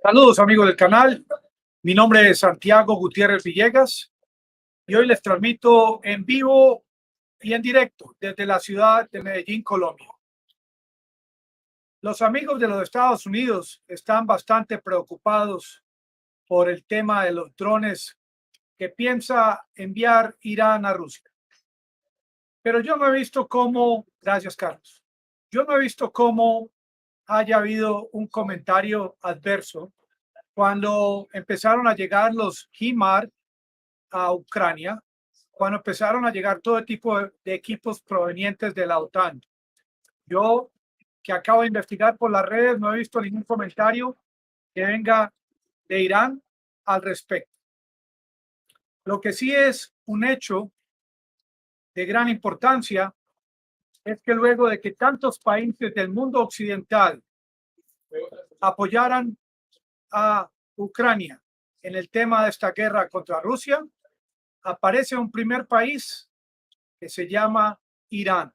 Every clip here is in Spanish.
Saludos amigos del canal, mi nombre es Santiago Gutiérrez Villegas y hoy les transmito en vivo y en directo desde la ciudad de Medellín, Colombia. Los amigos de los Estados Unidos están bastante preocupados por el tema de los drones que piensa enviar Irán a Rusia. Pero yo no he visto cómo, gracias Carlos, yo no he visto cómo haya habido un comentario adverso cuando empezaron a llegar los HIMARS a Ucrania, cuando empezaron a llegar todo tipo de equipos provenientes de la OTAN. Yo, que acabo de investigar por las redes, no he visto ningún comentario que venga de Irán al respecto. Lo que sí es un hecho de gran importancia es que luego de que tantos países del mundo occidental apoyaran a Ucrania en el tema de esta guerra contra Rusia, aparece un primer país que se llama Irán,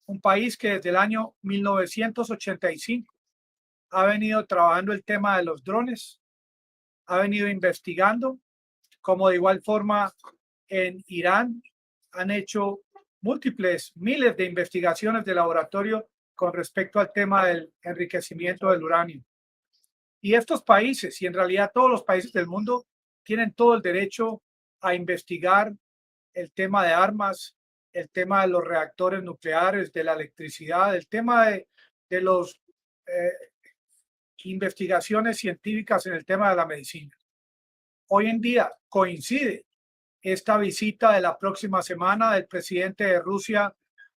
un país que desde el año 1985 ha venido trabajando el tema de los drones, ha venido investigando, como de igual forma en Irán han hecho múltiples miles de investigaciones de laboratorio con respecto al tema del enriquecimiento del uranio. Y estos países, y en realidad todos los países del mundo, tienen todo el derecho a investigar el tema de armas, el tema de los reactores nucleares, de la electricidad, el tema de los investigaciones científicas en el tema de la medicina. Hoy en día coincide esta visita de la próxima semana del presidente de Rusia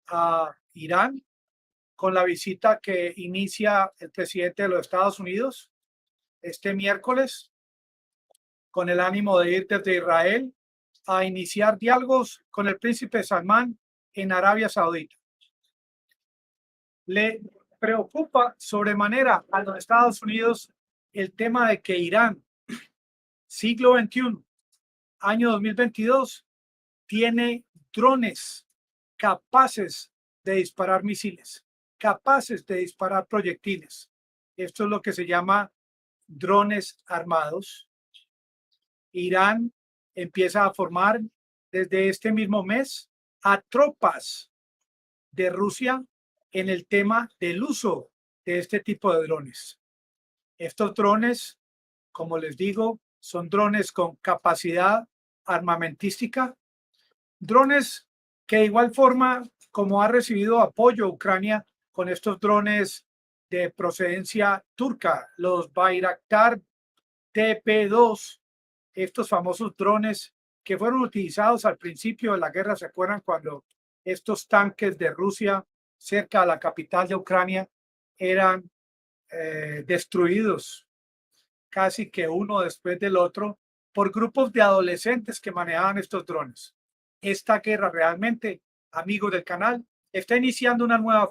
a Irán con la visita que inicia el presidente de los Estados Unidos este miércoles, con el ánimo de ir desde Israel a iniciar diálogos con el príncipe Salmán en Arabia Saudita. Le preocupa sobremanera a los Estados Unidos el tema de que Irán, siglo XXI, año 2022, tiene drones capaces de disparar misiles, capaces de disparar proyectiles. Esto es lo que se llama drones armados. Irán empieza a formar desde este mismo mes a tropas de Rusia en el tema del uso de este tipo de drones. Estos drones, como les digo, son drones con capacidad armamentística, drones que de igual forma, como ha recibido apoyo Ucrania con estos drones de procedencia turca, los Bayraktar TP2, estos famosos drones que fueron utilizados al principio de la guerra. ¿Se acuerdan cuando estos tanques de Rusia cerca de la capital de Ucrania eran destruidos casi que uno después del otro por grupos de adolescentes que manejaban estos drones? Esta guerra realmente, amigos del canal, está iniciando una nueva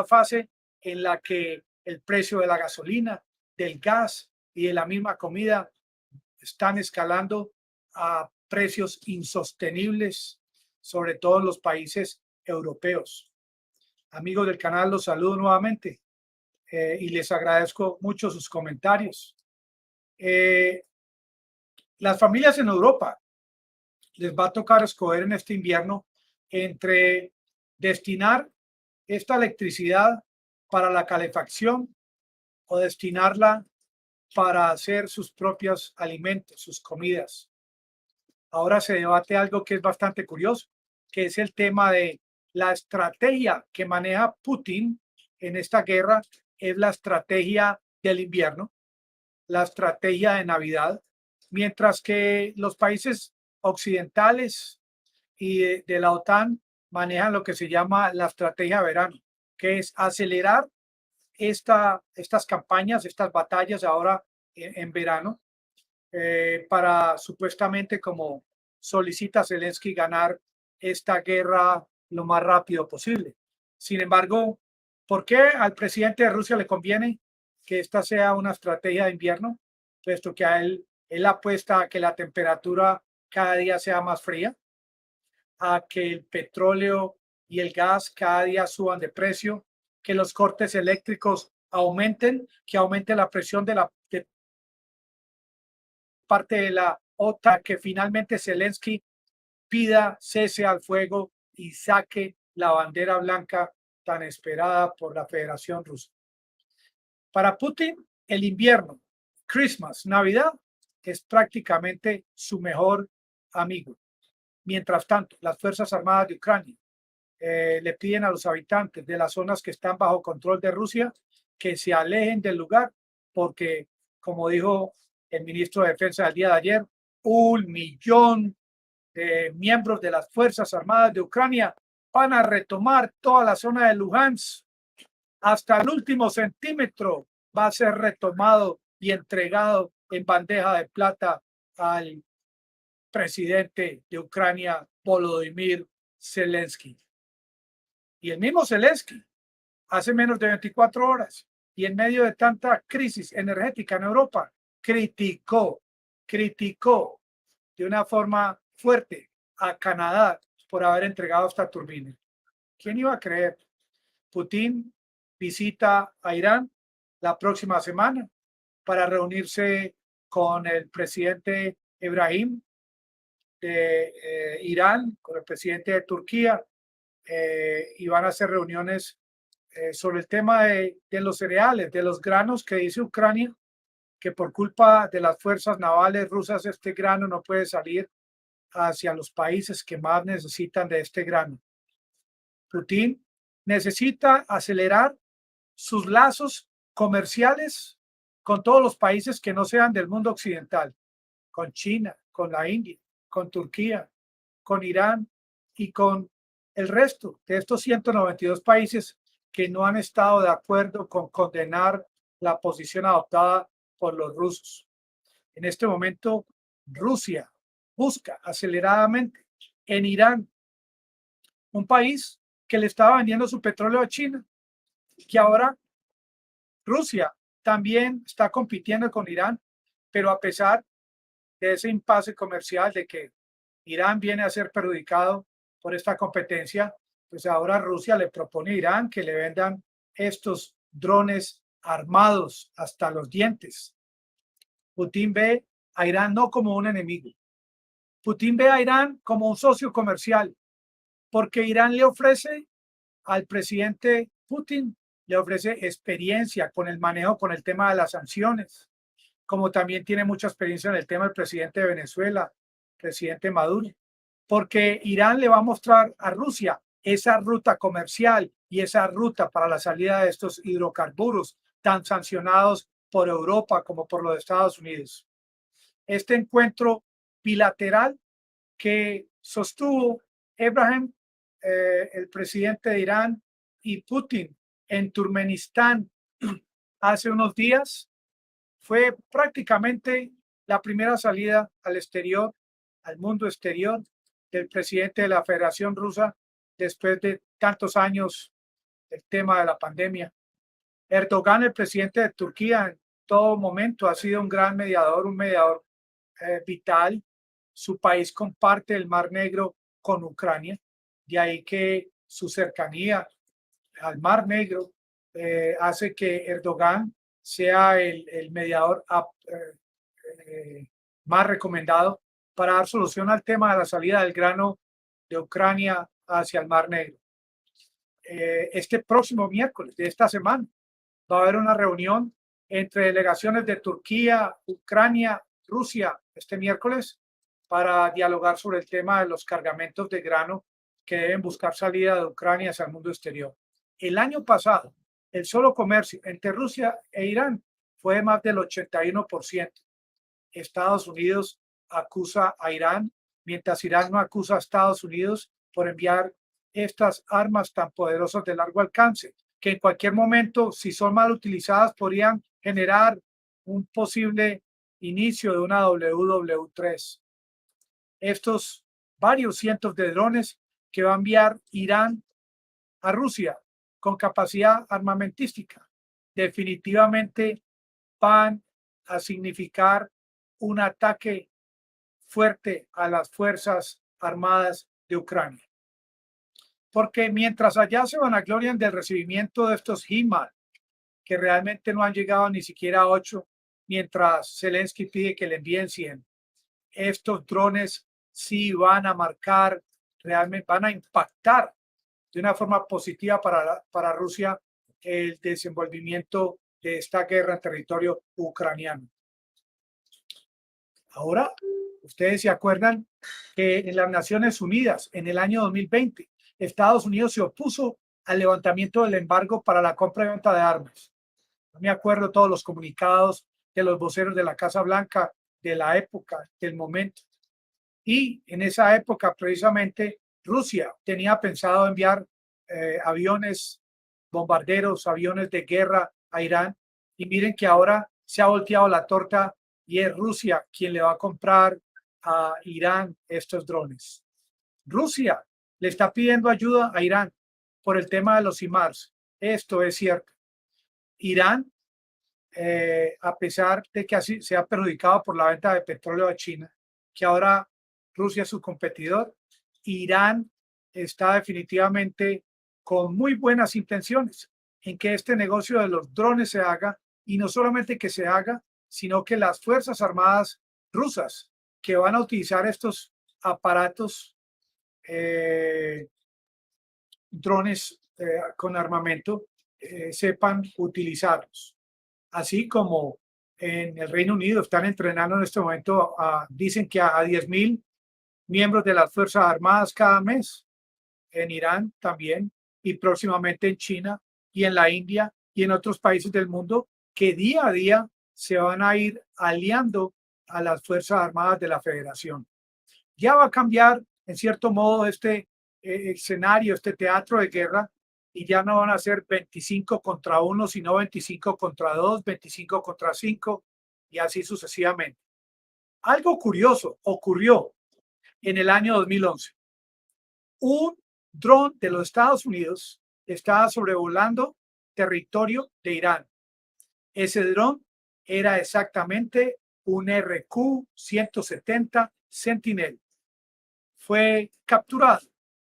fase en la que el precio de la gasolina, del gas y de la misma comida están escalando a precios insostenibles, sobre todo en los países europeos. Amigos del canal, los saludo nuevamente y les agradezco mucho sus comentarios. Las familias en Europa les va a tocar escoger en este invierno entre destinar esta electricidad para la calefacción o destinarla para hacer sus propios alimentos, sus comidas. Ahora se debate algo que es bastante curioso, que es el tema de la estrategia que maneja Putin en esta guerra. Es la estrategia del invierno, la estrategia de Navidad, mientras que los países occidentales y de la OTAN manejan lo que se llama la estrategia de verano, que es acelerar estas campañas, estas batallas ahora en verano, para supuestamente, como solicita Zelensky, ganar esta guerra lo más rápido posible. Sin embargo, ¿por qué al presidente de Rusia le conviene que esta sea una estrategia de invierno? Puesto que a él apuesta a que la temperatura cada día sea más fría. a que el petróleo y el gas cada día suban de precio, que los cortes eléctricos aumenten, que aumente la presión de parte de la OTAN, que finalmente Zelensky pida cese al fuego y saque la bandera blanca tan esperada por la Federación Rusa. Para Putin, el invierno, Christmas, Navidad, es prácticamente su mejor amigo. Mientras tanto, las Fuerzas Armadas de Ucrania le piden a los habitantes de las zonas que están bajo control de Rusia que se alejen del lugar porque, como dijo el ministro de Defensa el día de ayer, 1 millón de miembros de las Fuerzas Armadas de Ucrania van a retomar toda la zona de Luhansk. Hasta el último centímetro va a ser retomado y entregado en bandeja de plata al presidente de Ucrania, Volodymyr Zelensky. Y el mismo Zelensky, hace menos de 24 horas, y en medio de tanta crisis energética en Europa, criticó de una forma fuerte a Canadá por haber entregado esta turbina. ¿Quién iba a creer? Putin visita a Irán la próxima semana para reunirse con el presidente Ebrahim de Irán, con el presidente de Turquía, y van a hacer reuniones sobre el tema de los cereales, de los granos, que dice Ucrania que por culpa de las fuerzas navales rusas este grano no puede salir hacia los países que más necesitan de este grano. Putin necesita acelerar sus lazos comerciales con todos los países que no sean del mundo occidental, con China, con la India, con Turquía, con Irán y con el resto de estos 192 países que no han estado de acuerdo con condenar la posición adoptada por los rusos. En este momento, Rusia busca aceleradamente en Irán, un país que le estaba vendiendo su petróleo a China, que ahora Rusia también está compitiendo con Irán, pero a pesar de ese impasse comercial, de que Irán viene a ser perjudicado por esta competencia, pues ahora Rusia le propone a Irán que le vendan estos drones armados hasta los dientes. Putin ve a Irán no como un enemigo. Putin ve a Irán como un socio comercial, porque Irán le ofrece al presidente Putin, le ofrece experiencia con el manejo, con el tema de las sanciones, como también tiene mucha experiencia en el tema del presidente de Venezuela, presidente Maduro, porque Irán le va a mostrar a Rusia esa ruta comercial y esa ruta para la salida de estos hidrocarburos tan sancionados por Europa como por los Estados Unidos. Este encuentro bilateral que sostuvo Ebrahim, el presidente de Irán, y Putin en Turkmenistán hace unos días, fue prácticamente la primera salida al exterior, al mundo exterior, del presidente de la Federación Rusa después de tantos años del tema de la pandemia. Erdogan, el presidente de Turquía, en todo momento ha sido un gran mediador, un mediador vital. Su país comparte el Mar Negro con Ucrania, de ahí que su cercanía al Mar Negro hace que Erdogan sea el mediador más recomendado para dar solución al tema de la salida del grano de Ucrania hacia el Mar Negro. Este próximo miércoles de esta semana va a haber una reunión entre delegaciones de Turquía, Ucrania, Rusia este miércoles para dialogar sobre el tema de los cargamentos de grano que deben buscar salida de Ucrania hacia el mundo exterior. El año pasado, el solo comercio entre Rusia e Irán fue de más del 81%. Estados Unidos acusa a Irán, mientras Irán no acusa a Estados Unidos por enviar estas armas tan poderosas de largo alcance, que en cualquier momento, si son mal utilizadas, podrían generar un posible inicio de una WW3. Estos varios cientos de drones que va a enviar Irán a Rusia con capacidad armamentística definitivamente van a significar un ataque fuerte a las Fuerzas Armadas de Ucrania. Porque mientras allá se vanaglorian del recibimiento de estos HIMARS, que realmente no han llegado ni siquiera a 8, mientras Zelensky pide que le envíen 100. Estos drones sí van a marcar, realmente van a impactar de una forma positiva para Rusia el desenvolvimiento de esta guerra en territorio ucraniano. Ahora, ustedes se acuerdan que en las Naciones Unidas, en el año 2020, Estados Unidos se opuso al levantamiento del embargo para la compra y venta de armas. No me acuerdo todos los comunicados de los voceros de la Casa Blanca de la época, del momento. Y en esa época, precisamente, Rusia tenía pensado enviar aviones, bombarderos, aviones de guerra a Irán. Y miren que ahora se ha volteado la torta y es Rusia quien le va a comprar a Irán estos drones. Rusia le está pidiendo ayuda a Irán por el tema de los HIMARS. Esto es cierto. Irán, a pesar de que así se ha perjudicado por la venta de petróleo a China, que ahora Rusia es su competidor, Irán está definitivamente con muy buenas intenciones en que este negocio de los drones se haga, y no solamente que se haga, sino que las Fuerzas Armadas rusas que van a utilizar estos aparatos, drones con armamento, sepan utilizarlos. Así como en el Reino Unido están entrenando en este momento, dicen que a 10.000 miembros de las Fuerzas Armadas cada mes, en Irán también, y próximamente en China y en la India y en otros países del mundo, que día a día se van a ir aliando a las Fuerzas Armadas de la Federación. Ya va a cambiar, en cierto modo, este escenario, este teatro de guerra, y ya no van a ser 25 contra 1, sino 25 contra 2, 25 contra 5, y así sucesivamente. Algo curioso ocurrió en el año 2011. Un dron de los Estados Unidos estaba sobrevolando territorio de Irán. Ese dron era exactamente un RQ-170 Sentinel. Fue capturado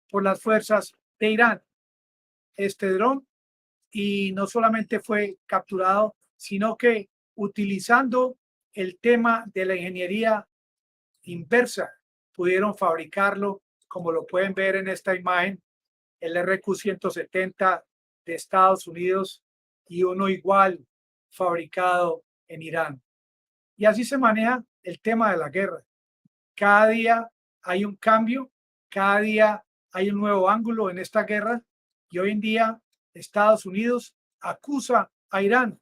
por las fuerzas de Irán este dron, y no solamente fue capturado, sino que utilizando el tema de la ingeniería inversa pudieron fabricarlo, como lo pueden ver en esta imagen, el RQ-170 de Estados Unidos y uno igual fabricado en Irán. Y así se maneja el tema de la guerra. Cada día hay un cambio, cada día hay un nuevo ángulo en esta guerra, y hoy en día Estados Unidos acusa a Irán.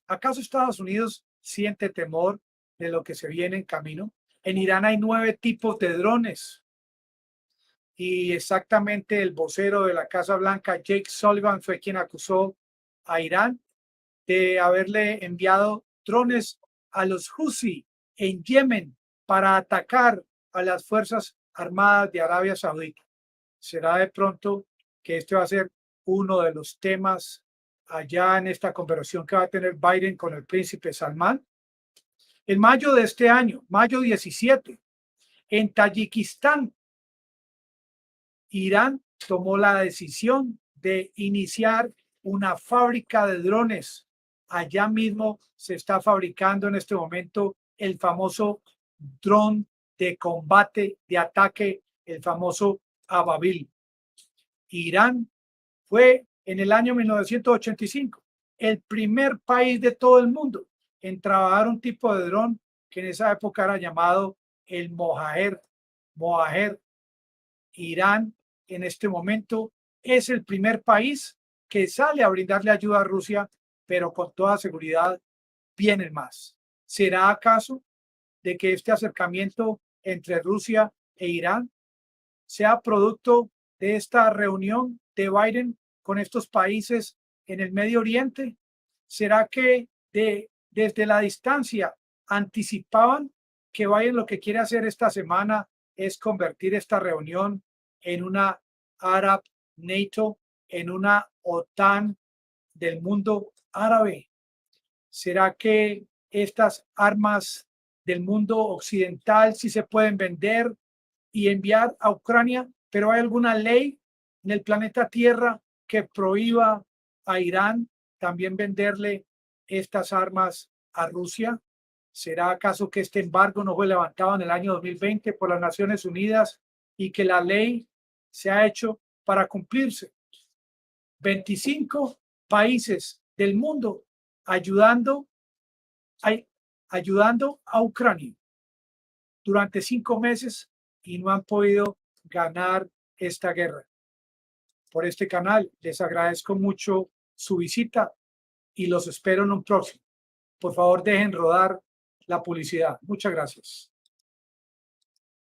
¿Acaso Estados Unidos siente temor de lo que se viene en camino? En Irán hay 9 tipos de drones, y exactamente el vocero de la Casa Blanca, Jake Sullivan, fue quien acusó a Irán de haberle enviado drones a los Houthi en Yemen para atacar a las Fuerzas Armadas de Arabia Saudita. ¿Será de pronto que este va a ser uno de los temas allá en esta conversación que va a tener Biden con el príncipe Salmán? En mayo de este año, mayo 17, en Tayikistán, Irán tomó la decisión de iniciar una fábrica de drones. Allá mismo se está fabricando en este momento el famoso dron de combate, de ataque, el famoso Ababil. Irán fue en el año 1985 el primer país de todo el mundo en trabajar un tipo de dron que en esa época era llamado el Mohajer. Irán en este momento es el primer país que sale a brindarle ayuda a Rusia, pero con toda seguridad vienen más. ¿Será acaso de que este acercamiento entre Rusia e Irán sea producto de esta reunión de Biden con estos países en el Medio Oriente? ¿Será que desde la distancia anticipaban que Biden lo que quiere hacer esta semana es convertir esta reunión en una Arab NATO, en una OTAN del mundo árabe? ¿Será que estas armas del mundo occidental sí se pueden vender y enviar a Ucrania, pero ¿hay alguna ley en el planeta Tierra que prohíba a Irán también venderle estas armas a Rusia? ¿Será acaso que este embargo no fue levantado en el año 2020 por las Naciones Unidas y que la ley se ha hecho para cumplirse? 25 países del mundo ayudando a Ucrania durante 5 meses y no han podido ganar esta guerra. Por este canal les agradezco mucho su visita y los espero en un próximo. Por favor, dejen rodar la publicidad. Muchas gracias.